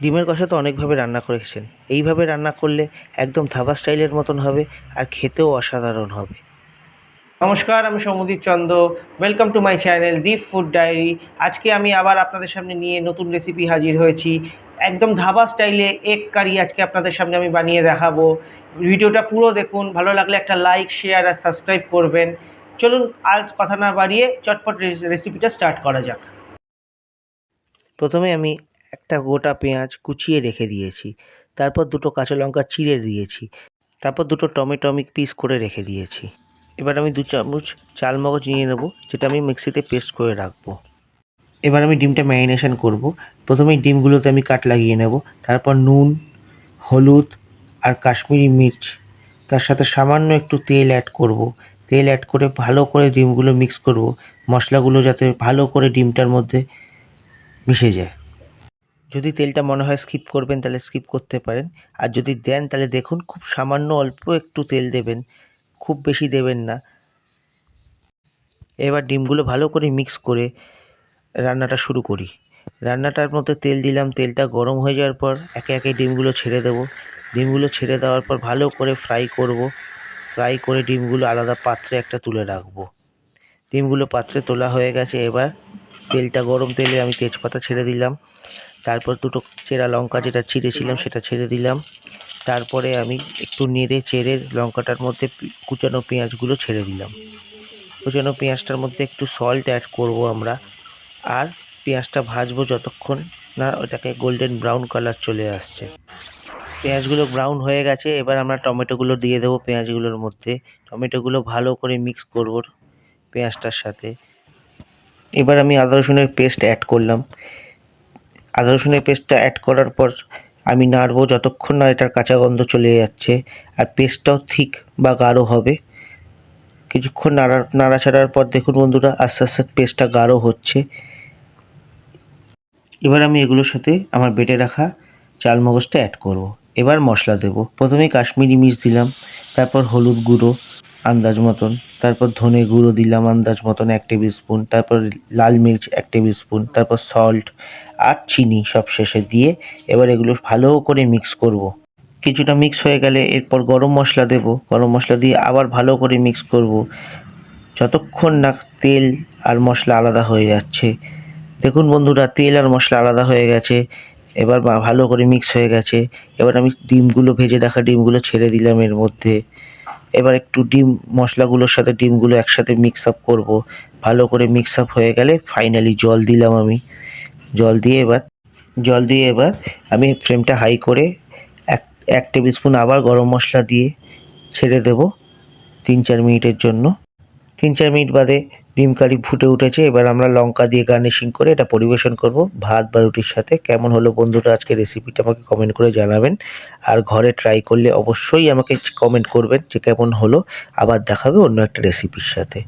ডিমের কষা তো অনেকভাবে রান্না করেছেন, এইভাবে রান্না করলে একদম ধাবা স্টাইলের মতন হবে আর খেতেও অসাধারণ হবে। নমস্কার, আমি Soumyadeep Chandra. Welcome to my channel the food diary. আজকে আমি আবার আপনাদের সামনে নিয়ে নতুন রেসিপি হাজির হয়েছি। একদম ধাবা স্টাইলে এগ কারি আজকে আপনাদের সামনে আমি বানিয়ে দেখাবো। ভিডিওটা পুরো দেখুন, ভালো লাগলে একটা লাইক, শেয়ার আর সাবস্ক্রাইব করবেন। চলুন আর কথা না বাড়িয়ে চটপট রেসিপিটা স্টার্ট করা যাক। প্রথমে আমি একটা গোটা পেঁয়াজ কুচিয়ে রেখে দিয়েছি, তারপর দুটো কাঁচা লঙ্কা চিড়ে দিয়েছি, তারপর দুটো টমেটো আমি পিস করে রেখে দিয়েছি। এবার আমি 2 চামচ চালমগজ নিয়ে নেব, যেটা আমি মিক্সিতে পেস্ট করে রাখবো। এবার আমি ডিমটা ম্যারিনেশন করব। প্রথমেই ডিমগুলোতে আমি কাট লাগিয়ে নেব, তারপর নুন, হলুদ আর কাশ্মীরি মির্চ, তার সাথে সামান্য একটু তেল অ্যাড করব। তেল অ্যাড করে ভালো করে ডিমগুলো মিক্স করব, মশলাগুলো যাতে ভালো করে ডিমটার মধ্যে মিশে যায়। যদি তেলটা মনে হয় স্কিপ করবেন তাহলে স্কিপ করতে পারেন, আর যদি দেন তাহলে দেখুন খুব সামান্য অল্প একটু তেল দেবেন, খুব বেশি দেবেন না। এবার ডিমগুলো ভালো করে মিক্স করে রান্নাটা শুরু করি। রান্নাটার মধ্যে তেল দিলাম, তেলটা গরম হয়ে যাওয়ার পর একে একে ডিমগুলো ছেড়ে দেব। ডিমগুলো ছেড়ে দেওয়ার পর ভালো করে ফ্রাই করব। ফ্রাই করে ডিমগুলো আলাদা পাত্রে একটা তুলে রাখবো। ডিমগুলো পাত্রে তোলা হয়ে গেছে। এবার তেলটা গরম তেলে আমি তেজপাতা ছেড়ে দিলাম, তারপর দুটো চেরা লঙ্কা যেটা ছিঁড়েছিলাম সেটা ছেড়ে দিলাম। তারপরে আমি একটু নেড়ে চেড়ে লঙ্কাটার মধ্যে কুচানো পেঁয়াজগুলো ছেড়ে দিলাম। কুচানো পেঁয়াজটার মধ্যে একটু সল্ট অ্যাড করব আমরা, আর পেঁয়াজটা ভাজবো যতক্ষণ না ওটাকে গোল্ডেন ব্রাউন কালার চলে আসছে। পেঁয়াজগুলো ব্রাউন হয়ে গেছে। এবার আমরা টমেটোগুলো দিয়ে দেবো পেঁয়াজগুলোর মধ্যে। টমেটোগুলো ভালো করে মিক্স করব পেঁয়াজটার সাথে। এবার আমি আদা রসুনের পেস্ট অ্যাড করলাম। আদা রসুনের পেস্টটা অ্যাড করার পর আমি নাড়বো যতক্ষণ না এটার কাঁচা গন্ধ চলে যাচ্ছে, আর পেস্টটাও থিক বা গাঢ় হবে। কিছুক্ষণ নাড়াচাড়ার পর দেখুন বন্ধুরা, আস্তে আস্তে পেস্টটা গাঢ় হচ্ছে। এবার আমি এগুলোর সাথে আমার বেটে রাখা চালমগজটা অ্যাড করব। এবার মশলা দেব। প্রথমেই কাশ্মীরি মির্চ দিলাম, তারপর হলুদ গুঁড়ো আন্দাজ মতন, তারপর ধনে গুঁড়ো দিলাম আন্দাজ মতন 1 টেবিল স্পুন, তারপর লাল মির্চ 1 টেবিল স্পুন, তারপর সল্ট আর চিনি সব শেষে দিয়ে এবার এগুলো ভালো করে মিক্স করব। কিছুটা মিক্স হয়ে গেলে এরপর গরম মশলা দেব। গরম মশলা দিয়ে আবার ভালো করে মিক্স করব যতক্ষণ না তেল আর মশলা আলাদা হয়ে যাচ্ছে। দেখুন বন্ধুরা, তেল আর মশলা আলাদা হয়ে গেছে। এবার ভালো করে মিক্স হয়ে গেছে। এবার আমি ডিমগুলো, ভেজে রাখা ডিমগুলো ছেড়ে দিলাম এর মধ্যে। এবার একটু ডিম মশলাগুলোর সাথে ডিমগুলো একসাথে মিক্স আপ করব। ভালো করে মিক্স আপ হয়ে গেলে ফাইনালি জল দিলাম আমি। জল দিয়ে এবার আমি ফ্লেমটা হাই করে 1 টেবিল স্পুন আবার গরম মশলা দিয়ে ছেড়ে দেব 3-4 মিনিটের জন্য। 3-4 মিনিট বাদে ডিম কারি ফুটে উঠেছে। এবার আমরা লঙ্কা দিয়ে গার্নিশিং করে এটা পরিবেশন করব ভাত বা রুটির সাথে। কেমন হলো বন্ধুরা আজকে রেসিপিটা আমাকে কমেন্ট করে জানাবেন, আর ঘরে ট্রাই করলে অবশ্যই আমাকে কমেন্ট করবেন যে কেমন হলো। আবার দেখা হবে অন্য একটা রেসিপির সাথে।